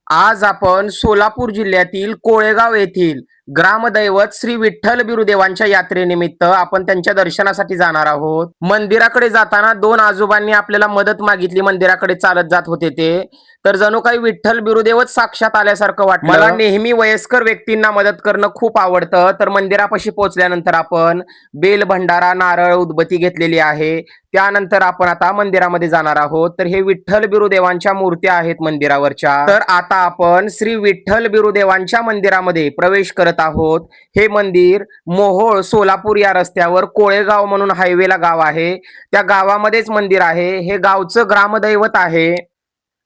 आज आपण सोलापूर जिल्ह्यातील कोळेगाव येथील ग्रामदैवत श्री विठ्ठल बिरुदेवांच्या यात्रेनिमित्त आपण त्यांच्या दर्शनासाठी जाणार आहोत। मंदिराकडे जाताना दोन आजोबांनी आपल्याला मदत मागितली, मंदिराकडे चालत जात होते ते, तर जणू काही विठ्ठल बिरुदेवच साक्षात आल्यासारखं वाटलं। मला नेहमी वयस्कर व्यक्तींना मदत करणं खूप आवडतं। तर मंदिरापाशी पोहोचल्यानंतर आपण बेल भंडारा, नारळ, उदबत्ती घेतलेली आहे। त्यानंतर आपण आता मंदिरामध्ये जाणार आहोत। तर हे विठ्ठल बिरुदेवांच्या मूर्त्या आहेत मंदिरावरच्या। तर आता आपण श्री विठ्ठल बिरुदेवांच्या मंदिरामध्ये प्रवेश करत आहोत। हे मंदिर मोहोळ सोलापूर या रस्त्यावर कोळेगाव म्हणून हायवेला गाव आहे, त्या गावामध्येच मंदिर आहे। हे गावचं ग्रामदैवत आहे।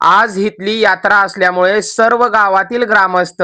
आज इथली यात्रा असल्यामुळे सर्व गावातील ग्रामस्थ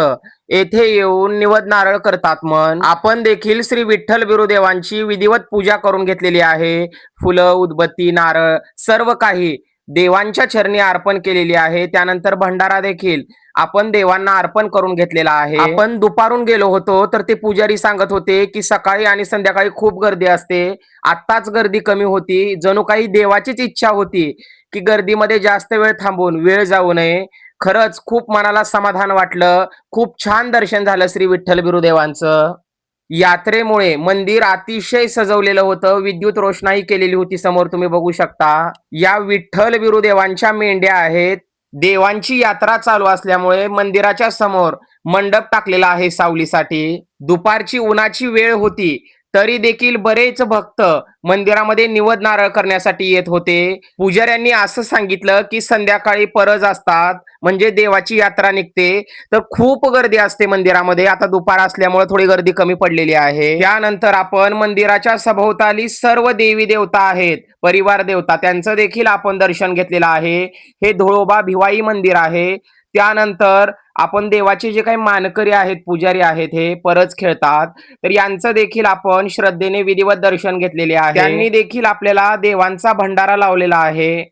येथे येऊन निवद नारळ करतात। मन आपण देखील श्री विठ्ठल बिरुदेवांची विधिवत पूजा करून घेतलेली आहे। फुलं, उदबत्ती, नारळ सर्व काही देवांच्या चरणी अर्पण केलेली आहे। त्यानंतर भंडारा देखील आपण देवांना अर्पण करून घेतलेला आहे। आपण दुपारून गेलो होतो, तर ते पुजारी सांगत होते की सकाळी आणि संध्याकाळी खूप गर्दी असते। आत्ताच गर्दी कमी होती, जणू काही देवाचीच इच्छा होती की गर्दीमध्ये जास्त वेळ थांबून वेळ जाऊ नये। खरंच खूप मनाला समाधान वाटलं। खूप छान दर्शन झालं श्री विठ्ठल बिरुदेवांचं। यात्रेमुळे मंदिर अतिशय सजवलेलं होतं, विद्युत रोषणाई केलेली होती, समोर तुम्ही बघू शकता। या विठ्ठल बिरुदेवांच्या मेंढ्या आहेत। देवांची यात्रा चालू असल्यामुळे मंदिराच्या समोर मंडप टाकलेला आहे सावलीसाठी। दुपारची उन्हाची वेळ होती, तरी देखील बरेच भक्त मंदिरामध्ये निवद नारळ करण्यासाठी येत होते। पुजाऱ्यांनी असं सांगितलं की संध्याकाळी परज असतात, म्हणजे देवाची यात्रा निघते, तर खूप गर्दी असते मंदिरामध्ये। आता दुपार असल्यामुळे थोडी गर्दी कमी पडलेली आहे। त्यानंतर आपण मंदिराच्या सभोवताली सर्व देवी देवता आहेत, परिवार देवता, त्यांचं देखील आपण दर्शन घेतलेलं आहे। हे धुळोबा भिवाई मंदिर आहे। त्यानंतर आपण देवाचे जे काही मानकरी आहेत, पुजारी आहेत, हे परज खेळतात, तर यांचं देखील आपण श्रद्धेने विधिवत दर्शन घेतलेले आहे। त्यांनी देखील आपल्याला देवांचा भंडारा लावलेला आहे।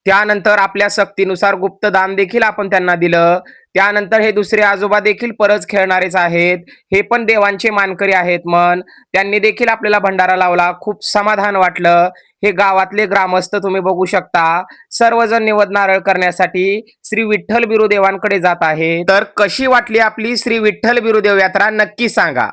त्यानंतर आपल्या सक्तीनुसार गुप्तदान देखील आपण त्यांना दिलं। त्यानंतर हे दुसरे आजोबा देखील परज खेळणारेच आहेत, हे पण देवांचे मानकरी आहेत। मन त्यांनी देखील आपल्याला भंडारा लावला, खूप समाधान वाटलं। हे गावातले ग्रामस्थ तुम्ही बघू शकता, सर्वजण निवद नारळ करण्यासाठी श्री विठ्ठल बिरुदेवांकडे जात आहे। तर कशी वाटली आपली श्री विठ्ठल बिरुदेव यात्रा नक्की सांगा।